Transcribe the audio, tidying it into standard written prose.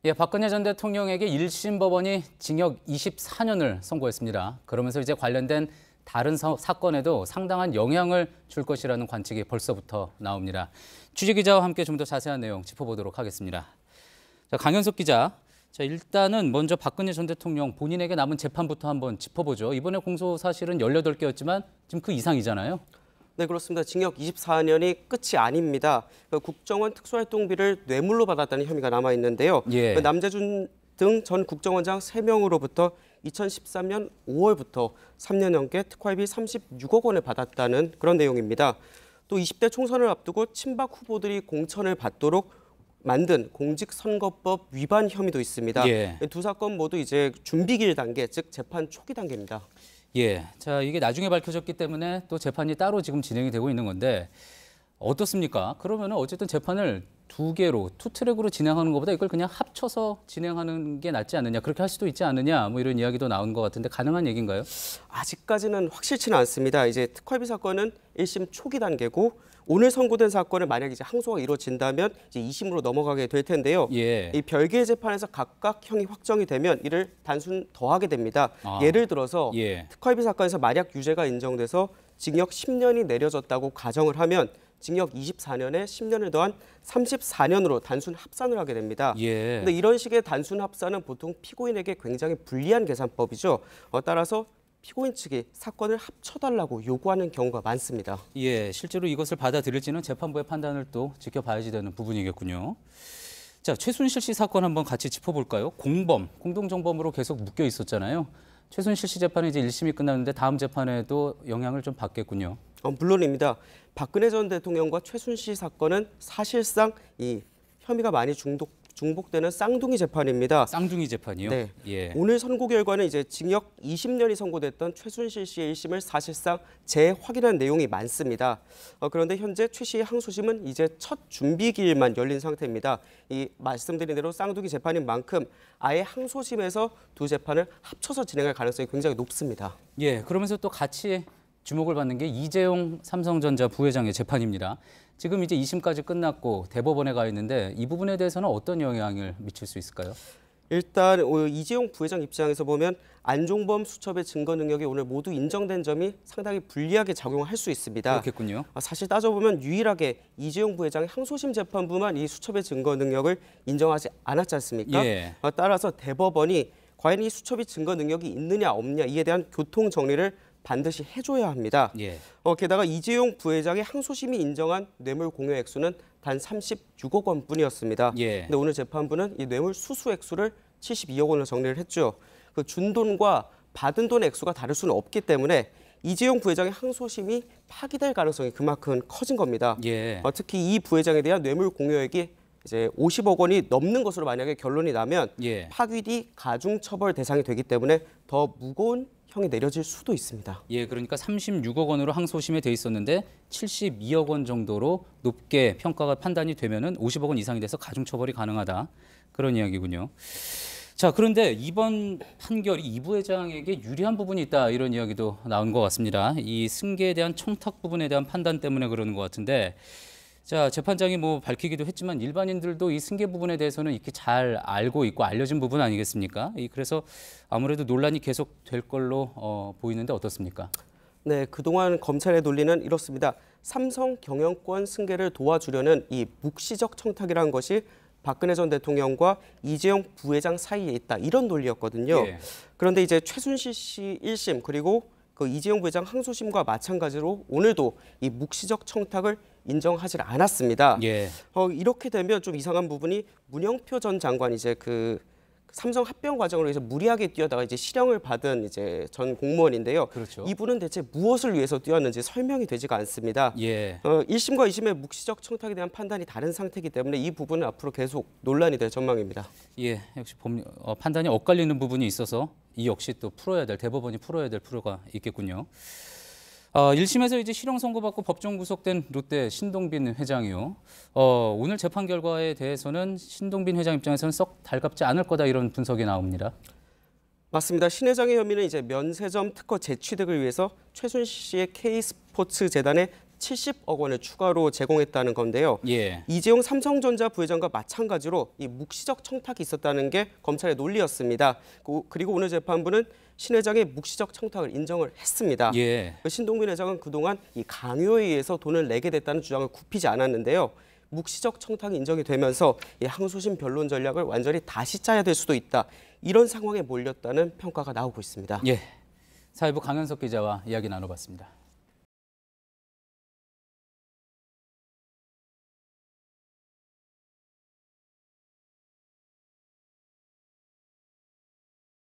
예, 박근혜 전 대통령에게 1심 법원이 징역 24년을 선고했습니다. 그러면서 이제 관련된 다른 사건에도 상당한 영향을 줄 것이라는 관측이 벌써부터 나옵니다. 취재기자와 함께 좀 더 자세한 내용 짚어보도록 하겠습니다. 자, 강현석 기자. 자, 일단은 먼저 박근혜 전 대통령 본인에게 남은 재판부터 한번 짚어보죠. 이번에 공소 사실은 18개였지만 지금 그 이상이잖아요. 네, 그렇습니다. 징역 24년이 끝이 아닙니다. 국정원 특수활동비를 뇌물로 받았다는 혐의가 남아 있는데요. 예. 남재준 등 전 국정원장 3명으로부터 2013년 5월부터 3년 넘게 특활비 36억 원을 받았다는 그런 내용입니다. 또 20대 총선을 앞두고 친박 후보들이 공천을 받도록 만든 공직선거법 위반 혐의도 있습니다. 예. 두 사건 모두 이제 준비기일 단계, 즉 재판 초기 단계입니다. 예, 자 이게 나중에 밝혀졌기 때문에 또 재판이 따로 지금 진행이 되고 있는 건데 어떻습니까? 그러면은 어쨌든 재판을 두 개로 투트랙으로 진행하는 것보다 이걸 그냥 합쳐서 진행하는 게 낫지 않느냐, 그렇게 할 수도 있지 않느냐, 뭐 이런 이야기도 나온 것 같은데 가능한 얘기인가요? 아직까지는 확실치는 않습니다. 이제 특활비 사건은 1심 초기 단계고 오늘 선고된 사건을 만약 이제 항소가 이루어진다면 이제 2심으로 넘어가게 될 텐데요. 예. 이 별개의 재판에서 각각 형이 확정이 되면 이를 단순 더하게 됩니다. 예를 들어서 예. 특활비 사건에서 만약 유죄가 인정돼서 징역 10년이 내려졌다고 가정을 하면 징역 24년에 10년을 더한 34년으로 단순 합산을 하게 됩니다. 예. 근데 이런 식의 단순 합산은 보통 피고인에게 굉장히 불리한 계산법이죠. 따라서 피고인 측이 사건을 합쳐달라고 요구하는 경우가 많습니다. 예, 실제로 이것을 받아들일지는 재판부의 판단을 또 지켜봐야지 되는 부분이겠군요. 자, 최순실 씨 사건 한번 같이 짚어볼까요? 공범, 공동정범으로 계속 묶여 있었잖아요. 최순실 씨 재판은 이제 1심이 끝났는데 다음 재판에도 영향을 좀 받겠군요. 물론입니다. 박근혜 전 대통령과 최순실 사건은 사실상 이 혐의가 많이 중복되는 쌍둥이 재판입니다. 쌍둥이 재판이요? 네. 예. 오늘 선고 결과는 이제 징역 20년이 선고됐던 최순실 씨의 1심을 사실상 재확인한 내용이 많습니다. 그런데 현재 최 씨의 항소심은 이제 첫 준비기일만 열린 상태입니다. 이 말씀드린 대로 쌍둥이 재판인 만큼 아예 항소심에서 두 재판을 합쳐서 진행할 가능성이 굉장히 높습니다. 예, 그러면서 또 같이 주목을 받는 게 이재용 삼성전자 부회장의 재판입니다. 지금 이제 2심까지 끝났고 대법원에 가 있는데 이 부분에 대해서는 어떤 영향을 미칠 수 있을까요? 일단 이재용 부회장 입장에서 보면 안종범 수첩의 증거 능력이 오늘 모두 인정된 점이 상당히 불리하게 작용할 수 있습니다. 그렇겠군요. 사실 따져보면 유일하게 이재용 부회장의 항소심 재판부만 이 수첩의 증거 능력을 인정하지 않았지 않습니까? 예. 따라서 대법원이 과연 이 수첩이 증거 능력이 있느냐 없느냐 이에 대한 교통 정리를 반드시 해줘야 합니다. 예. 게다가 이재용 부회장의 항소심이 인정한 뇌물 공여 액수는 단 36억 원뿐이었습니다. 예. 근데 오늘 재판부는 이 뇌물 수수 액수를 72억 원으로 정리를 했죠. 그 준 돈과 받은 돈 액수가 다를 수는 없기 때문에 이재용 부회장의 항소심이 파기될 가능성이 그만큼 커진 겁니다. 예. 특히 이 부회장에 대한 뇌물 공여액이 이제 50억 원이 넘는 것으로 만약에 결론이 나면 예. 파기 뒤 가중처벌 대상이 되기 때문에 더 무거운 형이 내려질 수도 있습니다. 예, 그러니까 36억 원으로 항소심에 돼 있었는데 72억 원 정도로 높게 평가가 판단이 되면은 50억 원 이상이 돼서 가중처벌이 가능하다. 그런 이야기군요. 자, 그런데 이번 판결이 이 부회장에게 유리한 부분이 있다, 이런 이야기도 나온 것 같습니다. 이 승계에 대한 청탁 부분에 대한 판단 때문에 그러는 것 같은데, 자, 재판장이 뭐 밝히기도 했지만 일반인들도 이 승계 부분에 대해서는 이렇게 잘 알고 있고 알려진 부분 아니겠습니까? 그래서 아무래도 논란이 계속 될 걸로 보이는데 어떻습니까? 네, 그동안 검찰의 논리는 이렇습니다. 삼성 경영권 승계를 도와주려는 이 묵시적 청탁이라는 것이 박근혜 전 대통령과 이재용 부회장 사이에 있다, 이런 논리였거든요. 예. 그런데 이제 최순실 씨 1심 그리고 그 이재용 부회장 항소심과 마찬가지로 오늘도 이 묵시적 청탁을 인정하지 않았습니다. 예. 이렇게 되면 좀 이상한 부분이 문영표 전 장관이 이제 그 삼성 합병 과정으로 해서 무리하게 뛰어다가 이제 실형을 받은 이제 전 공무원인데요. 그렇죠. 이분은 대체 무엇을 위해서 뛰었는지 설명이 되지가 않습니다. 예. 1심과 2심의 묵시적 청탁에 대한 판단이 다른 상태이기 때문에 이 부분은 앞으로 계속 논란이 될 전망입니다. 예, 역시 판단이 엇갈리는 부분이 있어서 이 역시 또 대법원이 풀어야 될 필요가 있겠군요. 1심에서 이제 실형 선고받고 법정 구속된 롯데 신동빈 회장이요. 오늘 재판 결과에 대해서는 신동빈 회장 입장에서는 썩 달갑지 않을 거다, 이런 분석이 나옵니다. 맞습니다. 신 회장의 혐의는 이제 면세점 특허 재취득을 위해서 최순실 씨의 K스포츠 재단에 70억 원을 추가로 제공했다는 건데요. 예. 이재용 삼성전자 부회장과 마찬가지로 이 묵시적 청탁이 있었다는 게 검찰의 논리였습니다. 그리고 오늘 재판부는 신 회장의 묵시적 청탁을 인정을 했습니다. 예. 신동빈 회장은 그동안 이 강요에 의해서 돈을 내게 됐다는 주장을 굽히지 않았는데요. 묵시적 청탁이 인정이 되면서 이 항소심 변론 전략을 완전히 다시 짜야 될 수도 있다. 이런 상황에 몰렸다는 평가가 나오고 있습니다. 예. 사회부 강현석 기자와 이야기 나눠봤습니다.